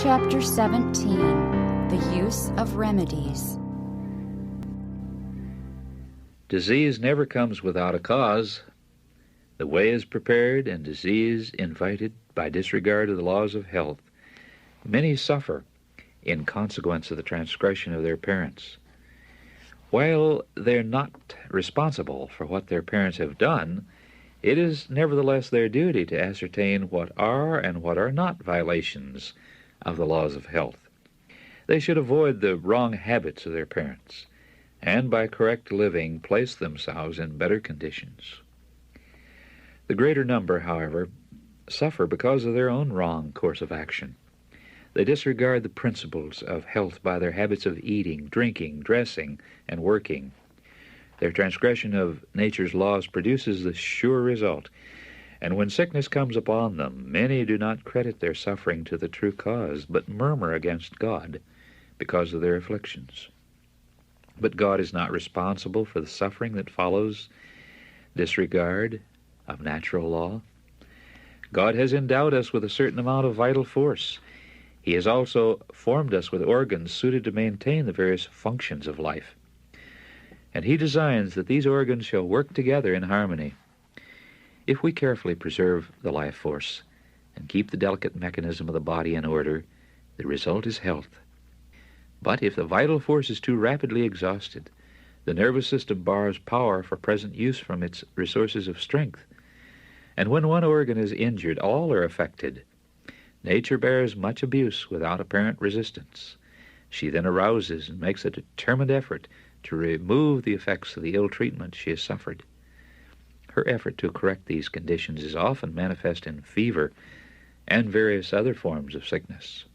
Chapter 17, The Use of Remedies. Disease never comes without a cause. The way is prepared and disease invited by disregard of the laws of health. Many suffer in consequence of the transgression of their parents. While they're not responsible for what their parents have done, it is nevertheless their duty to ascertain what are and what are not violations of the laws of health. They should avoid the wrong habits of their parents, and by correct living place themselves in better conditions. The greater number, however, suffer because of their own wrong course of action. They disregard the principles of health by their habits of eating, drinking, dressing, and working. Their transgression of nature's laws produces the sure result, and when sickness comes upon them, many do not credit their suffering to the true cause, but murmur against God because of their afflictions. But God is not responsible for the suffering that follows disregard of natural law. God has endowed us with a certain amount of vital force. He has also formed us with organs suited to maintain the various functions of life. And He designs that these organs shall work together in harmony. If we carefully preserve the life force and keep the delicate mechanism of the body in order, the result is health. But if the vital force is too rapidly exhausted, the nervous system borrows power for present use from its resources of strength. And when one organ is injured, all are affected. Nature bears much abuse without apparent resistance. She then arouses and makes a determined effort to remove the effects of the ill treatment she has suffered. Her effort to correct these conditions is often manifest in fever and various other forms of sickness.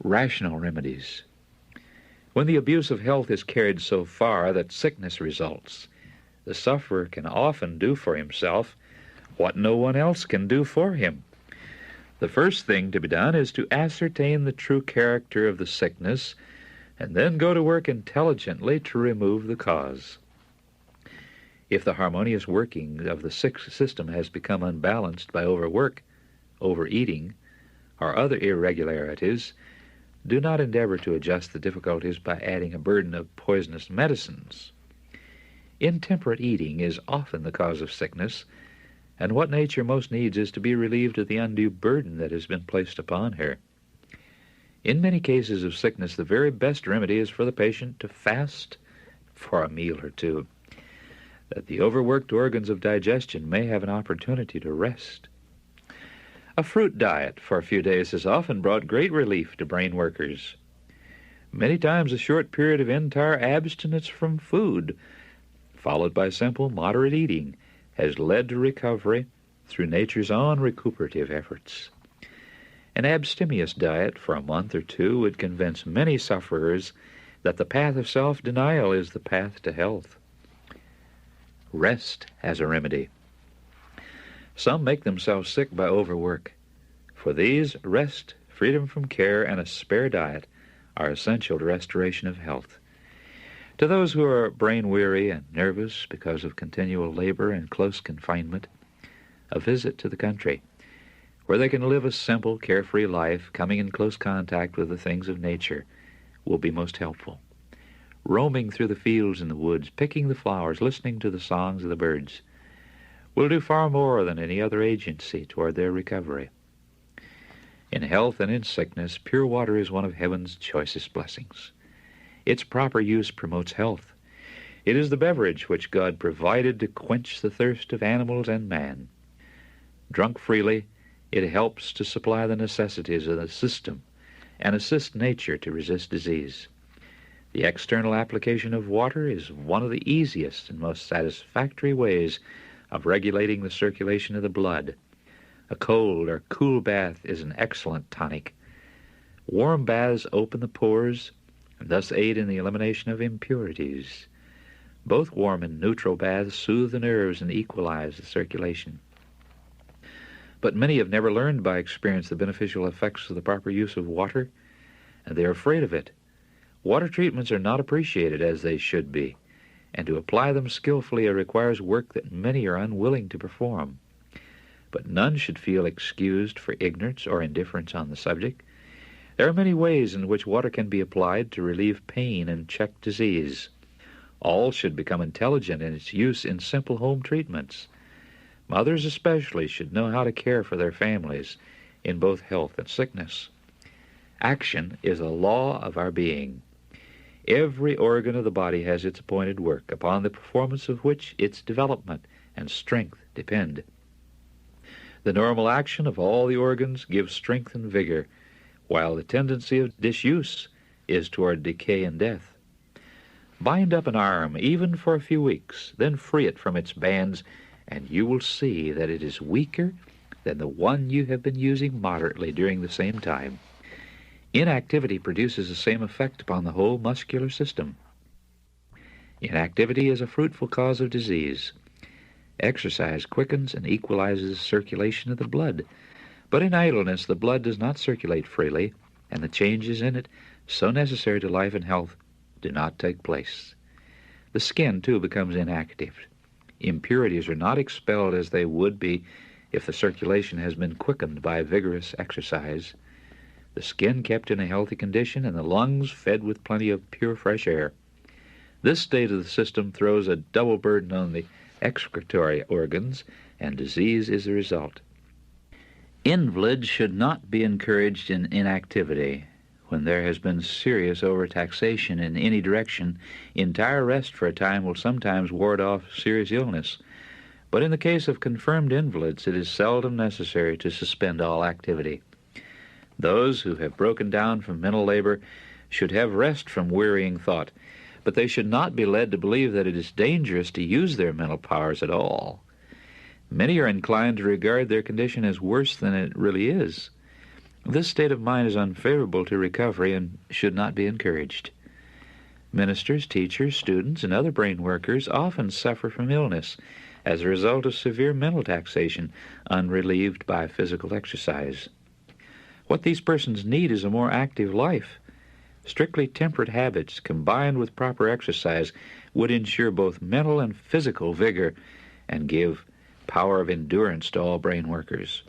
Rational remedies. When the abuse of health is carried so far that sickness results, the sufferer can often do for himself what no one else can do for him. The first thing to be done is to ascertain the true character of the sickness and then go to work intelligently to remove the cause. If the harmonious working of the sick system has become unbalanced by overwork, overeating, or other irregularities, do not endeavor to adjust the difficulties by adding a burden of poisonous medicines. Intemperate eating is often the cause of sickness, and what nature most needs is to be relieved of the undue burden that has been placed upon her. In many cases of sickness, the very best remedy is for the patient to fast for a meal or two, that the overworked organs of digestion may have an opportunity to rest. A fruit diet for a few days has often brought great relief to brain workers. Many times a short period of entire abstinence from food, followed by simple, moderate eating, has led to recovery through nature's own recuperative efforts. An abstemious diet for a month or two would convince many sufferers that the path of self-denial is the path to health. Rest as a remedy. Some make themselves sick by overwork. For these, rest, freedom from care, and a spare diet are essential to restoration of health. To those who are brain-weary and nervous because of continual labor and close confinement, a visit to the country, where they can live a simple, carefree life, coming in close contact with the things of nature, will be most helpful. Roaming through the fields and the woods, picking the flowers, listening to the songs of the birds, will do far more than any other agency toward their recovery. In health and in sickness, pure water is one of heaven's choicest blessings. Its proper use promotes health. It is the beverage which God provided to quench the thirst of animals and man. Drunk freely, it helps to supply the necessities of the system and assist nature to resist disease. The external application of water is one of the easiest and most satisfactory ways of regulating the circulation of the blood. A cold or cool bath is an excellent tonic. Warm baths open the pores and thus aid in the elimination of impurities. Both warm and neutral baths soothe the nerves and equalize the circulation. But many have never learned by experience the beneficial effects of the proper use of water, and they are afraid of it. Water treatments are not appreciated as they should be, and to apply them skillfully requires work that many are unwilling to perform. but none should feel excused for ignorance or indifference on the subject. There are many ways in which water can be applied to relieve pain and check disease. All should become intelligent in its use in simple home treatments. Mothers especially should know how to care for their families in both health and sickness. Action is a law of our being. Every organ of the body has its appointed work, upon the performance of which its development and strength depend. The normal action of all the organs gives strength and vigor, while the tendency of disuse is toward decay and death. Bind up an arm, even for a few weeks, then free it from its bands, and you will see that it is weaker than the one you have been using moderately during the same time. Inactivity produces the same effect upon the whole muscular system. Inactivity is a fruitful cause of disease. Exercise quickens and equalizes the circulation of the blood, but in idleness the blood does not circulate freely, and the changes in it, so necessary to life and health, do not take place. The skin, too, becomes inactive. Impurities are not expelled as they would be if the circulation has been quickened by vigorous exercise. The skin kept in a healthy condition and the lungs fed with plenty of pure fresh air. This state of the system throws a double burden on the excretory organs, and disease is the result. Invalids should not be encouraged in inactivity. When there has been serious overtaxation in any direction, entire rest for a time will sometimes ward off serious illness. But in the case of confirmed invalids, it is seldom necessary to suspend all activity. Those who have broken down from mental labor should have rest from wearying thought, but they should not be led to believe that it is dangerous to use their mental powers at all. Many are inclined to regard their condition as worse than it really is. This state of mind is unfavorable to recovery and should not be encouraged. Ministers, teachers, students, and other brain workers often suffer from illness as a result of severe mental taxation unrelieved by physical exercise. What these persons need is a more active life. Strictly temperate habits combined with proper exercise would ensure both mental and physical vigor and give power of endurance to all brain workers.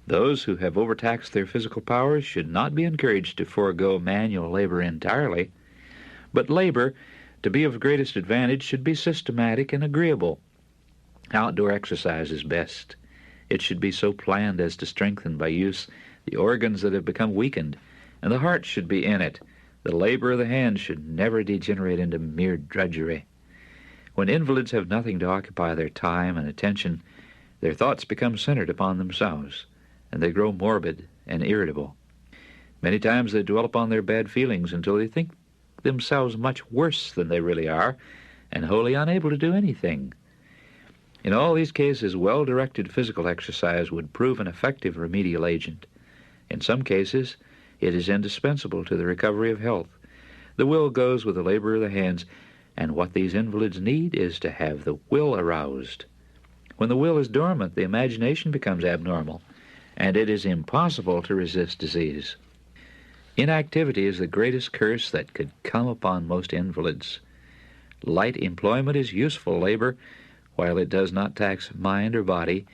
Those who have overtaxed their physical powers should not be encouraged to forego manual labor entirely, but labor, to be of greatest advantage, should be systematic and agreeable. Outdoor exercise is best. It should be so planned as to strengthen by use the organs that have become weakened, and the heart should be in it. The labor of the hands should never degenerate into mere drudgery. When invalids have nothing to occupy their time and attention, their thoughts become centered upon themselves, and they grow morbid and irritable. Many times they dwell upon their bad feelings until they think themselves much worse than they really are, and wholly unable to do anything. In all these cases, well-directed physical exercise would prove an effective remedial agent. In some cases, it is indispensable to the recovery of health. The will goes with the labor of the hands, and what these invalids need is to have the will aroused. When the will is dormant, the imagination becomes abnormal, and it is impossible to resist disease. Inactivity is the greatest curse that could come upon most invalids. Light employment is useful labor, while it does not tax mind or body,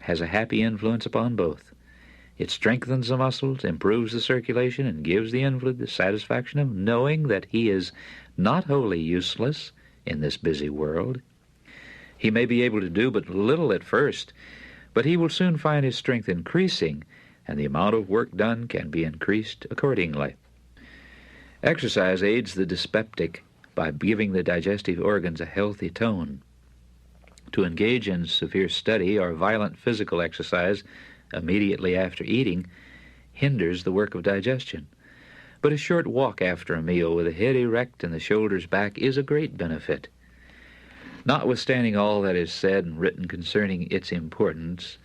has a happy influence upon both. It strengthens the muscles, improves the circulation, and gives the invalid the satisfaction of knowing that he is not wholly useless in this busy world. He may be able to do but little at first, but he will soon find his strength increasing, and the amount of work done can be increased accordingly. Exercise aids the dyspeptic by giving the digestive organs a healthy tone. To engage in severe study or violent physical exercise immediately after eating hinders the work of digestion. But a short walk after a meal with the head erect and the shoulders back is a great benefit. Notwithstanding all that is said and written concerning its importance,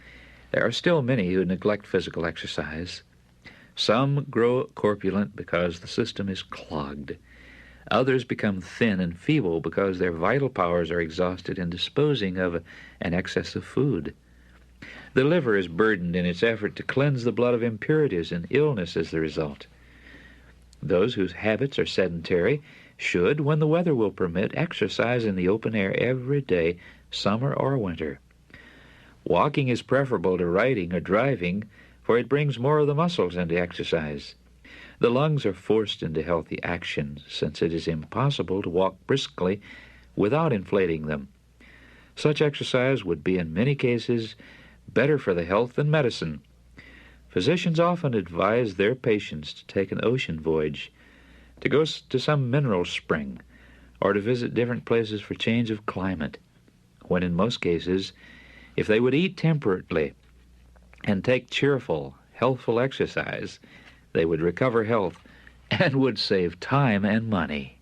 there are still many who neglect physical exercise. Some grow corpulent because the system is clogged. Others become thin and feeble because their vital powers are exhausted in disposing of an excess of food. The liver is burdened in its effort to cleanse the blood of impurities, and illness is the result. Those whose habits are sedentary should, when the weather will permit, exercise in the open air every day, summer or winter. Walking is preferable to riding or driving, for it brings more of the muscles into exercise. The lungs are forced into healthy action, since it is impossible to walk briskly without inflating them. Such exercise would be in many cases better for the health than medicine. Physicians often advise their patients to take an ocean voyage, to go to some mineral spring, or to visit different places for change of climate, when in most cases, if they would eat temperately and take cheerful, healthful exercise, they would recover health and would save time and money.